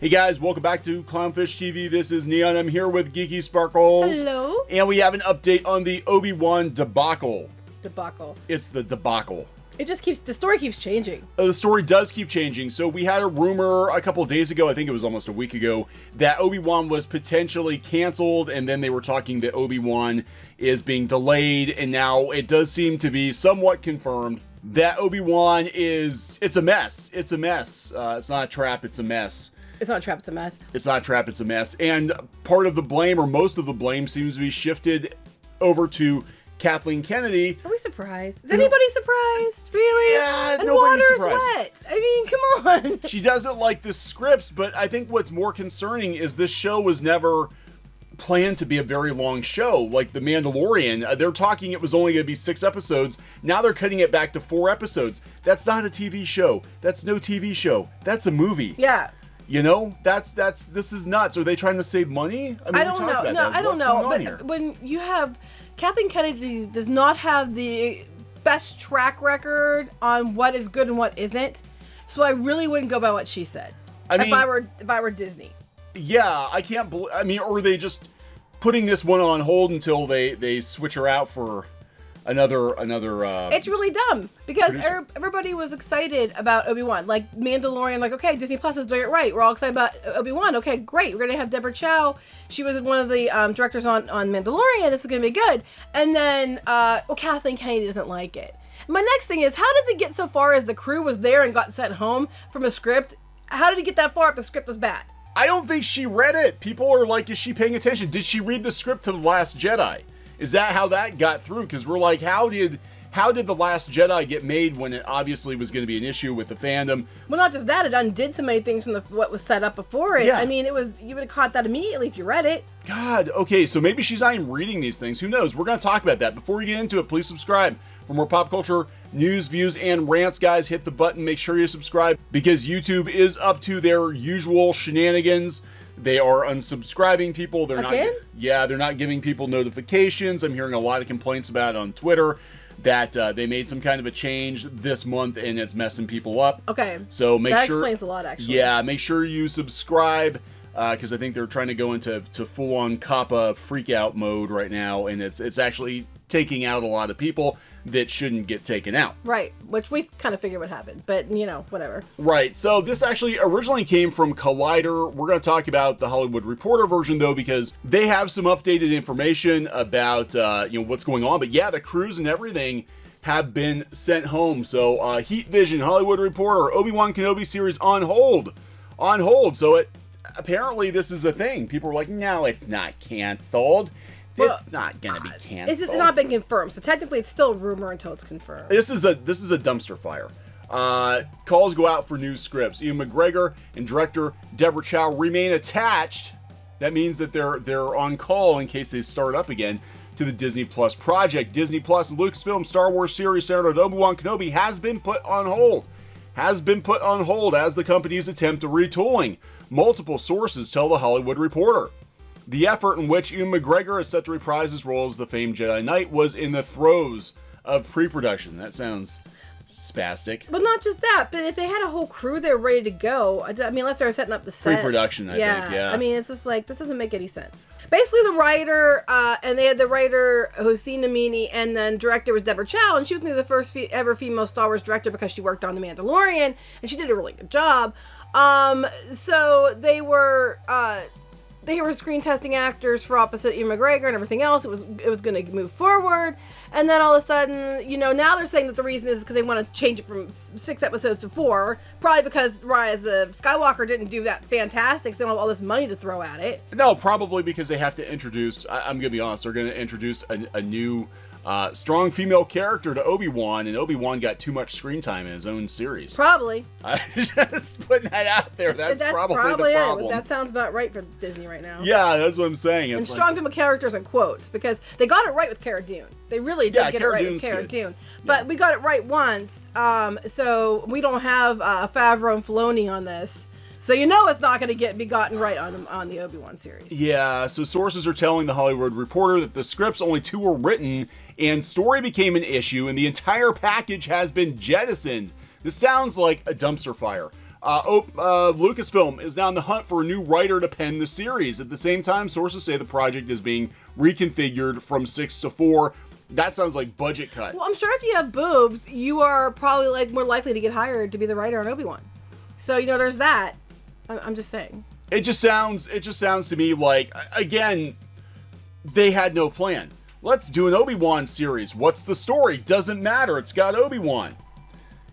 Hey guys, welcome back to Clownfish TV. This is Kneon. I'm here with Geeky Sparkles. Hello. And we have an update on the Obi-Wan debacle. Debacle. It's the debacle. It just keeps, the story keeps changing. The story does keep changing. So we had a rumor a couple of days ago, I think it was almost a week ago, that Obi-Wan was potentially canceled, and then they were talking that Obi-Wan is being delayed, and now it does seem to be somewhat confirmed that Obi-Wan it's a mess. It's a mess. It's not a trap, it's a mess. It's not a trap, it's a mess. It's not a trap, it's a mess. And part of the blame, or most of the blame, seems to be shifted over to Kathleen Kennedy. Are we surprised? Is anybody surprised? Really? Yeah, and nobody's water's surprised. wet. I mean, come on. She doesn't like the scripts, but I think what's more concerning is this show was never planned to be a very long show. Like The Mandalorian, they're talking it was only going to be 6 episodes. Now they're cutting it back to 4 episodes. That's not a TV show. That's no TV show. That's a movie. Yeah. You know, this is nuts. Are they trying to save money? I mean, I don't know. No, I don't know. But when you have Kathleen Kennedy does not have the best track record on what is good and what isn't. So I really wouldn't go by what she said. I mean, if I were Disney. Yeah, I can't believe. I mean, or are they just putting this one on hold until they switch her out for another It's really dumb because everybody was excited about Obi-Wan. Like Mandalorian, like, okay, Disney Plus is doing it right. We're all excited about Obi-Wan. Okay, great. We're gonna have Deborah Chow. She was one of the directors on Mandalorian. This is gonna be good. And then Kathleen Kennedy doesn't like it. My next thing is, how does it get so far as the crew was there and got sent home from a script? How did it get that far if the script was bad? I don't think she read it. People are like, is she paying attention? Did she read the script to The Last Jedi? Is that how that got through? Because we're like, how did The Last Jedi get made when it obviously was going to be an issue with the fandom? Well, not just that, it undid so many things from what was set up before it. Yeah. I mean, you would have caught that immediately if you read it. God, okay, so maybe she's not even reading these things. Who knows? We're going to talk about that. Before we get into it, please subscribe for more pop culture news, views, and rants. Guys, hit the button. Make sure you subscribe because YouTube is up to their usual shenanigans. They are unsubscribing people. They're they're not giving people notifications. I'm hearing a lot of complaints about it on Twitter that they made some kind of a change this month and it's messing people up. Okay. So that explains a lot, actually. Yeah, make sure you subscribe because I think they're trying to go into full-on Kappa freak-out mode right now, and it's actually taking out a lot of people that shouldn't get taken out. Right, which we kind of figured would happen, but, you know, whatever. Right, so this actually originally came from Collider. We're going to talk about the Hollywood Reporter version, though, because they have some updated information about, what's going on. But yeah, the crews and everything have been sent home. So Heat Vision, Hollywood Reporter, Obi-Wan Kenobi series on hold. On hold, so apparently this is a thing. People are like, no, it's not canceled. It's not going to be canceled. It's not been confirmed, so technically it's still a rumor until it's confirmed. This is a dumpster fire. Calls go out for new scripts. Ewan McGregor and director Deborah Chow remain attached. That means that they're on call in case they start up again to the Disney Plus project. Disney Plus and Lucasfilm Star Wars series centered on Obi-Wan Kenobi has been put on hold. Has been put on hold as the company's attempt to retooling. Multiple sources tell The Hollywood Reporter. The effort in which Ewan McGregor is set to reprise his role as the famed Jedi Knight was in the throes of pre-production. That sounds spastic. But not just that, but if they had a whole crew there ready to go, I mean, unless they were setting up the set. Pre-production, I think, yeah. I mean, it's just like, this doesn't make any sense. Basically, the writer, and they had the writer, Hossein Amini, and then director was Deborah Chow, and she was the first ever female Star Wars director because she worked on The Mandalorian, and she did a really good job. So they were screen testing actors for opposite Ewan McGregor and everything else. It was going to move forward, and then all of a sudden, now they're saying that the reason is because they want to change it from 6 episodes to 4, probably because Rise of Skywalker didn't do that fantastic, so they don't have all this money to throw at it. No, probably because they have to introduce. I'm going to be honest. They're going to introduce a new strong female character to Obi-Wan, and Obi-Wan got too much screen time in his own series. Probably. Just putting that out there. That's probably the problem. That sounds about right for Disney right now. Yeah, that's what I'm saying. And strong female characters in quotes, because they got it right with Cara Dune. They really did get it right with Cara Dune. But we got it right once, so we don't have Favreau and Filoni on this. So it's not going to be gotten right on the Obi-Wan series. Yeah, so sources are telling The Hollywood Reporter that the scripts, only 2 were written, and story became an issue, and the entire package has been jettisoned. This sounds like a dumpster fire. Lucasfilm is now on the hunt for a new writer to pen the series. At the same time, sources say the project is being reconfigured from 6 to 4. That sounds like budget cut. Well, I'm sure if you have boobs, you are probably like more likely to get hired to be the writer on Obi-Wan. So, you know, there's that. I'm just saying. It just sounds to me like, again, they had no plan. Let's do an Obi-Wan series. What's the story? Doesn't matter. It's got Obi-Wan.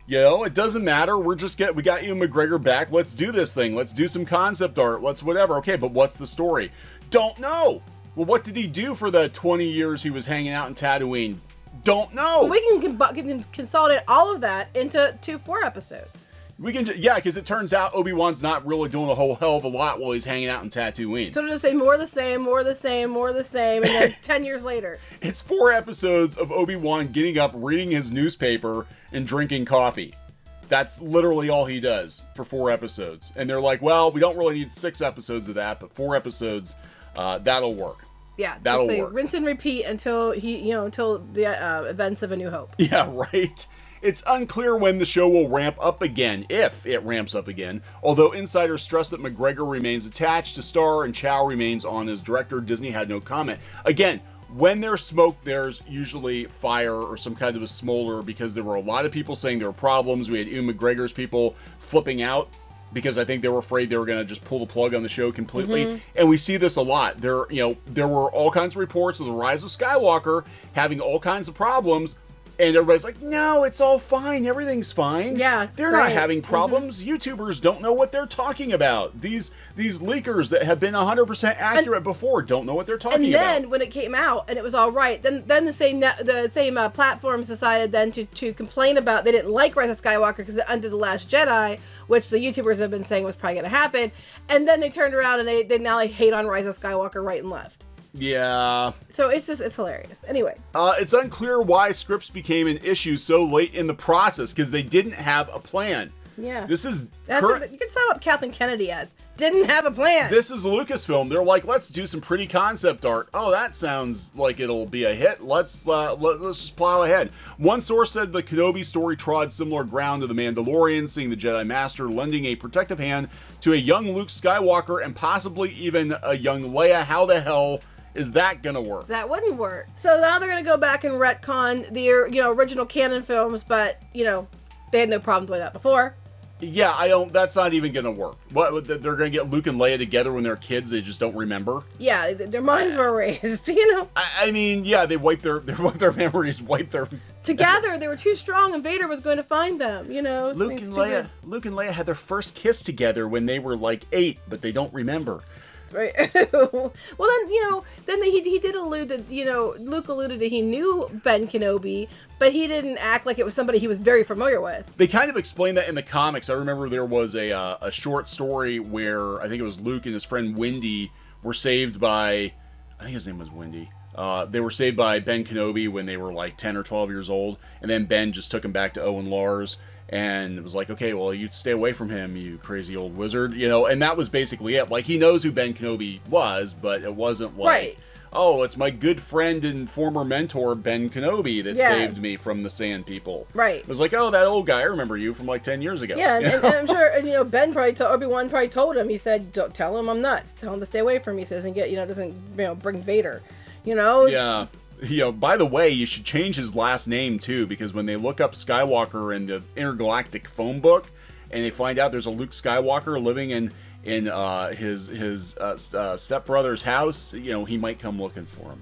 You know, it doesn't matter. We got Ewan McGregor back. Let's do this thing. Let's do some concept art. Let's whatever. Okay, but what's the story? Don't know. Well, what did he do for the 20 years he was hanging out in Tatooine? Don't know. Well, we can consolidate all of that into 4 episodes. We can, because it turns out Obi-Wan's not really doing a whole hell of a lot while he's hanging out in Tatooine. So to just say more of the same, more of the same, more of the same, and then 10 years later. It's 4 episodes of Obi-Wan getting up, reading his newspaper, and drinking coffee. That's literally all he does for 4 episodes. And they're like, well, we don't really need 6 episodes of that, but 4 episodes, that'll work. Yeah, that'll work. Rinse and repeat until until the events of A New Hope. Yeah, right. It's unclear when the show will ramp up again, if it ramps up again, although insiders stress that McGregor remains attached to star and Chow remains on as director. Disney had no comment. Again, when there's smoke, there's usually fire or some kind of a smolder, because there were a lot of people saying there were problems. We had Ewan McGregor's people flipping out because I think they were afraid they were going to just pull the plug on the show completely. Mm-hmm. And we see this a lot. There were all kinds of reports of the Rise of Skywalker having all kinds of problems. And everybody's like, no, it's all fine. Everything's fine. Yeah, they're not having problems. Mm-hmm. YouTubers don't know what they're talking about. These leakers that have been 100% accurate before don't know what they're talking about. And then when it came out and it was all right, then the same platforms decided then to complain about, they didn't like Rise of Skywalker because it undid The Last Jedi, which the YouTubers have been saying was probably going to happen. And then they turned around and they now hate on Rise of Skywalker right and left. Yeah. So it's hilarious. Anyway. It's unclear why scripts became an issue so late in the process, because they didn't have a plan. Yeah. You can sum up Kathleen Kennedy as didn't have a plan. This is Lucasfilm. They're like, let's do some pretty concept art. Oh, that sounds like it'll be a hit. Let's just plow ahead. One source said the Kenobi story trod similar ground to The Mandalorian, seeing the Jedi Master lending a protective hand to a young Luke Skywalker and possibly even a young Leia. How the hell is that gonna work? That wouldn't work. So now they're gonna go back and retcon the original canon films, but they had no problem doing that before. Yeah, that's not even gonna work. What, they're gonna get Luke and Leia together when they're kids? They just don't remember. Yeah, their minds were erased. I mean, yeah, they wipe their memories, together. They were too strong, and Vader was going to find them. Luke and Leia had their first kiss together when they were like 8, but they don't remember. Right. Well, then he did allude to, Luke alluded to he knew Ben Kenobi, but he didn't act like it was somebody he was very familiar with. They kind of explained that in the comics. I remember there was a short story where I think it was Luke and his friend Wendy were saved by, I think his name was Wendy. They were saved by Ben Kenobi when they were like 10 or 12 years old, and then Ben just took him back to Owen Lars. And it was like, okay, well, you stay away from him, you crazy old wizard, and that was basically it. Like, he knows who Ben Kenobi was, but it wasn't like, right. Oh, it's my good friend and former mentor, Ben Kenobi, that saved me from the Sand People. Right. It was like, oh, that old guy, I remember you from like 10 years ago. Yeah, and I'm sure, Ben Obi-Wan probably told him, he said, don't tell him I'm nuts. Tell him to stay away from me so he doesn't bring Vader, Yeah. By the way, you should change his last name too, because when they look up Skywalker in the intergalactic phone book, and they find out there's a Luke Skywalker living in his stepbrother's house, he might come looking for him.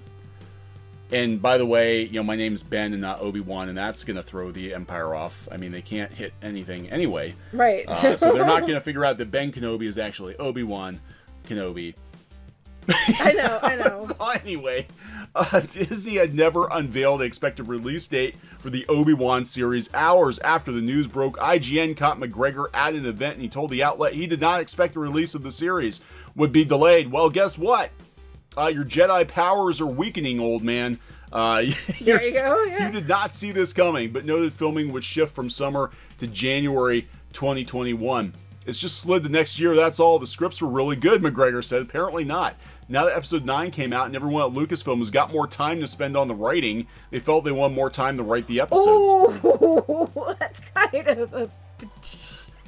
And by the way, my name's Ben and not Obi-Wan, and that's gonna throw the Empire off. I mean, they can't hit anything anyway. Right. So they're not gonna figure out that Ben Kenobi is actually Obi-Wan Kenobi. I know. So anyway, Disney had never unveiled an expected release date for the Obi-Wan series. Hours after the news broke, IGN caught McGregor at an event, and he told the outlet he did not expect the release of the series would be delayed. Well, guess what? Your Jedi powers are weakening, old man. There you go, yeah. You did not see this coming, but noted filming would shift from summer to January 2021. It's just slid the next year, that's all. The scripts were really good, McGregor said. Apparently not. Now that episode 9 came out and everyone at Lucasfilm has got more time to spend on the writing, they felt they wanted more time to write the episodes. Oh, that's kind of a...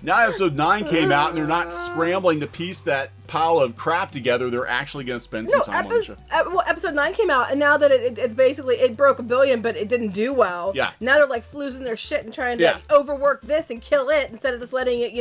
Now episode 9 came out, and they're not scrambling to piece that pile of crap together. They're actually going to spend some time on the show. Well, episode 9 came out, and now that it's basically, it broke $1 billion, but it didn't do well. Yeah. Now they're like losing their shit and trying to overwork this and kill it instead of just letting it,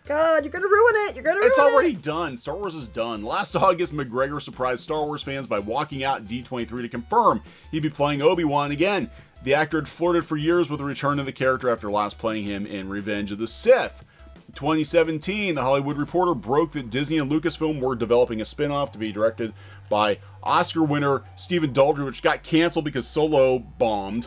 God, you're going to ruin it. You're going to ruin it. It's already done. Star Wars is done. Last August, McGregor surprised Star Wars fans by walking out at D23 to confirm he'd be playing Obi-Wan again. The actor had flirted for years with the return of the character after last playing him in Revenge of the Sith. In 2017, The Hollywood Reporter broke that Disney and Lucasfilm were developing a spin-off to be directed by Oscar winner Stephen Daldry, which got canceled because Solo bombed.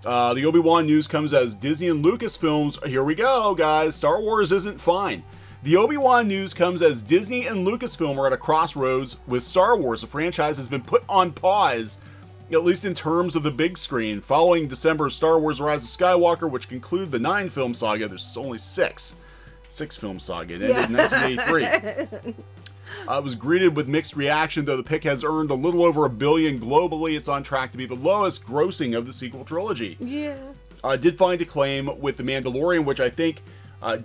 The Obi-Wan news comes as Disney and Lucasfilms, here we go, guys, Star Wars isn't fine. The Obi-Wan news comes as Disney and Lucasfilm are at a crossroads with Star Wars. The franchise has been put on pause, at least in terms of the big screen. Following December's Star Wars Rise of Skywalker, which concluded the 9-film saga, there's only 6-film saga. It ended in 1983. It was greeted with mixed reaction, though the pick has earned a little over $1 billion globally. It's on track to be the lowest grossing of the sequel trilogy. Yeah. Did find acclaim with The Mandalorian, which I think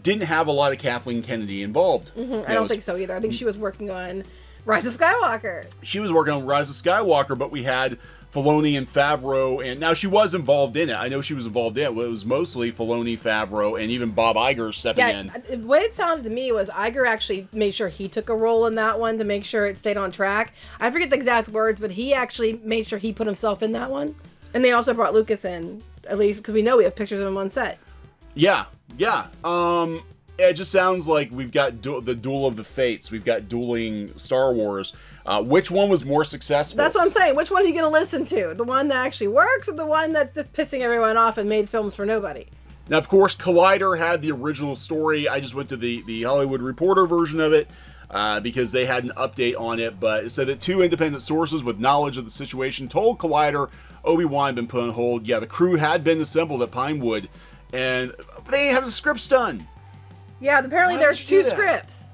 didn't have a lot of Kathleen Kennedy involved. I don't think so either. I think she was working on Rise of Skywalker. She was working on Rise of Skywalker, but we had Filoni and Favreau, and now she was involved in it. I know she was involved in it. It was mostly Filoni, Favreau, and even Bob Iger stepping in. The way it sounded to me was Iger actually made sure he took a role in that one to make sure it stayed on track. I forget the exact words, but he actually made sure he put himself in that one. And they also brought Lucas in, at least because we know we have pictures of him on set. Yeah. It just sounds like we've got the Duel of the Fates. We've got dueling Star Wars. Which one was more successful? That's what I'm saying. Which one are you going to listen to? The one that actually works or the one that's just pissing everyone off and made films for nobody? Now, of course, Collider had the original story. I just went to the Hollywood Reporter version of it because they had an update on it. But it said that 2 independent sources with knowledge of the situation told Collider Obi-Wan had been put on hold. Yeah, the crew had been assembled at Pinewood, and they didn't have the scripts done. Yeah, apparently there's 2 scripts.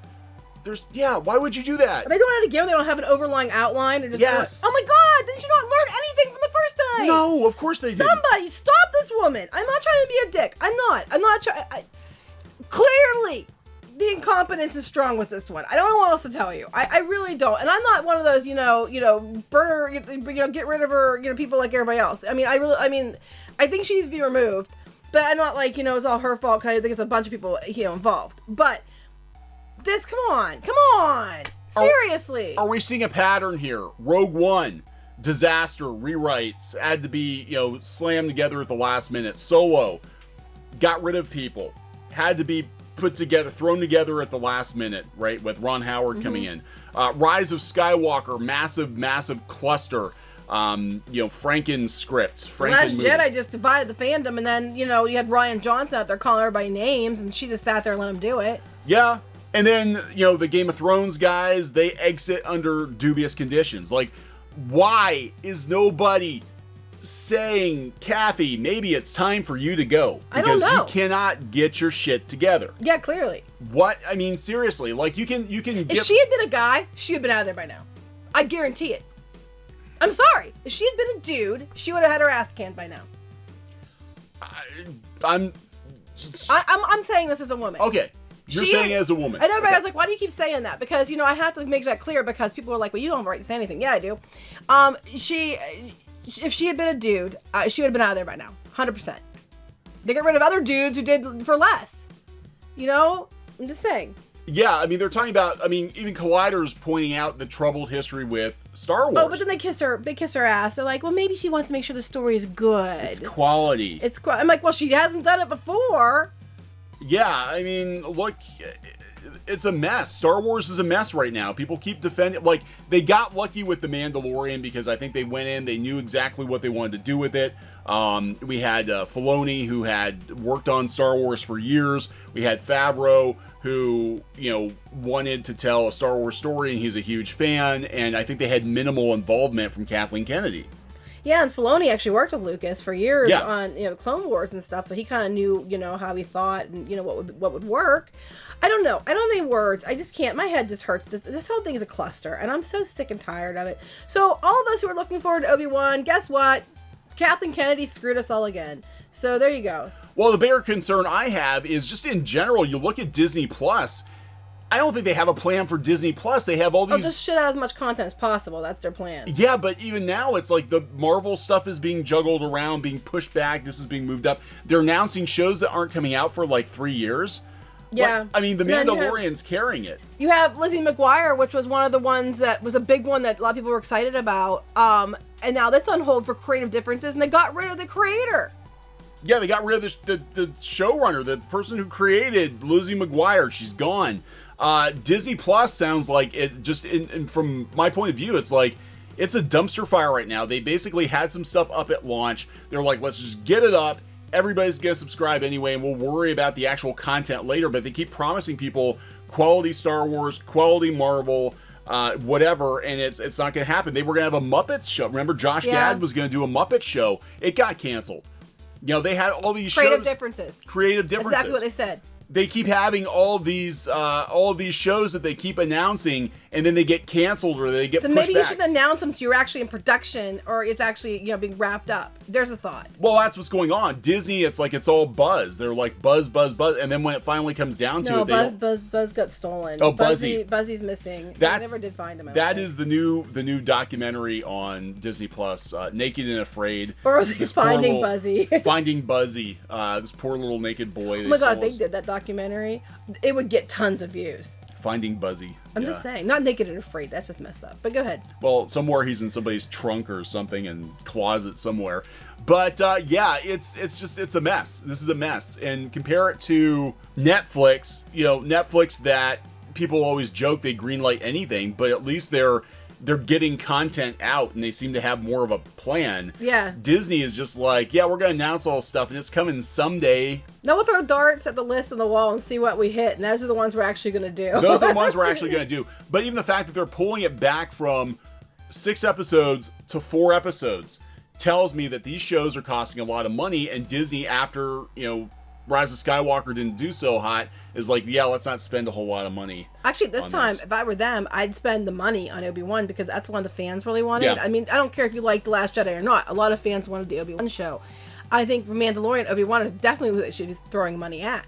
Why would you do that? They don't have to give. They don't have an overlying outline. Or just yes. Oh my God! Didn't you not learn anything from the first time? No, of course they didn't. Somebody stop this woman! I'm not trying to be a dick. I'm not trying. Clearly, the incompetence is strong with this one. I don't know what else to tell you. I really don't. And I'm not one of those, burn her, get rid of her, people like everybody else. I think she needs to be removed. But I'm not like, it's all her fault because I think it's a bunch of people, involved. But this, come on. Seriously. Are we seeing a pattern here? Rogue One, disaster, rewrites, had to be, slammed together at the last minute. Solo, got rid of people, had to be put together, thrown together at the last minute, right? With Ron Howard coming in. Rise of Skywalker, massive cluster. Franken scripts. Last Jedi just divided the fandom, and then, you had Rian Johnson out there calling everybody names, and she just sat there and let him do it. Yeah. And then, the Game of Thrones guys, they exit under dubious conditions. Like, why is nobody saying, Kathy, maybe it's time for you to go? Because you cannot get your shit together. Yeah, clearly. What? I mean, seriously, like, you can If she had been a guy, she would have been out of there by now. I guarantee it. I'm sorry. If she had been a dude, she would have had her ass canned by now. I'm saying this as a woman. Okay. You're saying it as a woman. I know, but I was like, why do you keep saying that? Because, I have to make that clear because people are like, well, you don't have a right to say anything. Yeah, I do. If she had been a dude, she would have been out of there by now. 100%. They got rid of other dudes who did for less. I'm just saying. Yeah, they're talking about, even Collider's pointing out the troubled history with Star Wars. Oh, but then they kiss her ass. They're like, well, maybe she wants to make sure the story is good. It's quality. I'm like, well, she hasn't done it before. Yeah, look, it's a mess. Star Wars is a mess right now. People keep defending, like, they got lucky with The Mandalorian because I think they went in, they knew exactly what they wanted to do with it. We had Filoni, who had worked on Star Wars for years. We had Favreau, who, wanted to tell a Star Wars story, and he's a huge fan, and I think they had minimal involvement from Kathleen Kennedy. Yeah, and Filoni actually worked with Lucas for years on, the Clone Wars and stuff, so he kind of knew, how he thought and, what would work. I don't know. I don't have any words. I just can't. My head just hurts. This whole thing is a cluster, and I'm so sick and tired of it. So all of us who are looking forward to Obi-Wan, guess what? Kathleen Kennedy screwed us all again. So there you go. Well, the bigger concern I have is just in general, you look at Disney Plus. I don't think they have a plan for Disney Plus. They have all these... just shit out as much content as possible. That's their plan. Yeah, but even now, it's like the Marvel stuff is being juggled around, being pushed back. This is being moved up. They're announcing shows that aren't coming out for like 3 years. Yeah. Like, I mean, The Mandalorian's carrying it. You have Lizzie McGuire, which was one of the ones that was a big one that a lot of people were excited about. And now that's on hold for creative differences, and they got rid of the creator. Yeah, they got rid of the showrunner, the person who created Lizzie McGuire. She's gone. Disney Plus sounds like it just, from my point of view, it's like, it's a dumpster fire right now. They basically had some stuff up at launch. They're like, let's just get it up. Everybody's going to subscribe anyway, and we'll worry about the actual content later. But they keep promising people quality Star Wars, quality Marvel, whatever, and it's not going to happen. They were going to have a Muppets show. Remember, Josh Gad was going to do a Muppet show. It got canceled. You know, they had all these creative shows. Creative differences. Exactly what they said. They keep having all of these shows that they keep announcing, and then they get canceled or they get pushed back. So maybe you should announce them so you're actually in production, or it's actually, you know, being wrapped up. There's a thought. Well, that's what's going on. Disney, it's like it's all buzz. They're like buzz, buzz, buzz, and then when it finally comes down to it, Buzz got stolen. Oh, Buzzy. Buzzy's missing. I never did find him. That is the new documentary on Disney Plus, Naked and Afraid. Or was it Finding Buzzy? Finding Buzzy. This poor little naked boy. Oh my god, they did that documentary. It would get tons of views. Finding Buzzy. I'm just saying, not Naked and Afraid. That's just messed up. But go ahead. Well, somewhere he's in somebody's trunk or something, in closet somewhere. But yeah, it's a mess. This is a mess. And compare it to Netflix. You know, Netflix, that people always joke they greenlight anything, but at least they're getting content out, and they seem to have more of a plan. Yeah. Disney is just like, yeah, we're going to announce all this stuff, and it's coming someday. Now we'll throw darts at the list on the wall and see what we hit, and those are the ones we're actually going to do. Those are the ones we're actually going to do. But even the fact that they're pulling it back from 6 episodes to 4 episodes tells me that these shows are costing a lot of money, and Disney, after, you know, Rise of Skywalker didn't do so hot, is like, yeah, let's not spend a whole lot of money. Actually, this time, if I were them, I'd spend the money on Obi-Wan, because that's one the fans really wanted. Yeah. I mean, I don't care if you like The Last Jedi or not. A lot of fans wanted the Obi-Wan show. I think for Mandalorian, Obi-Wan is definitely who they should be throwing money at.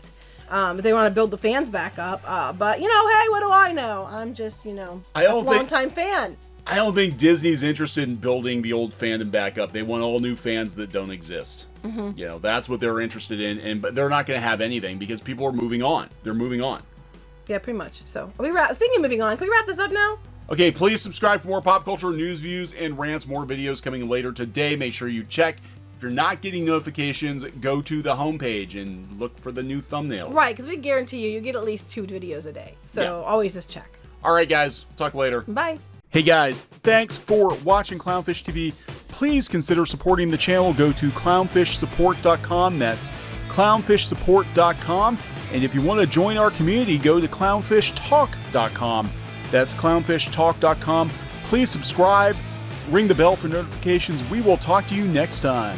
If they want to build the fans back up. But, you know, hey, what do I know? I'm just, you know, a long-time fan. I don't think Disney's interested in building the old fandom back up. They want all new fans that don't exist. Mm-hmm. You know, that's what they're interested in, but they're not going to have anything because people are moving on. They're moving on. Yeah, pretty much. So, speaking of moving on, can we wrap this up now? Okay, please subscribe for more pop culture news, views, and rants. More videos coming later today. Make sure you check. If you're not getting notifications, go to the homepage and look for the new thumbnails. Right, because we guarantee you get at least 2 videos a day. So always just check. All right, guys. Talk later. Bye. Hey guys, thanks for watching Clownfish TV. Please consider supporting the channel. Go to clownfishsupport.com. That's clownfishsupport.com. And if you want to join our community, go to clownfishtalk.com. That's clownfishtalk.com. Please subscribe, ring the bell for notifications. We will talk to you next time.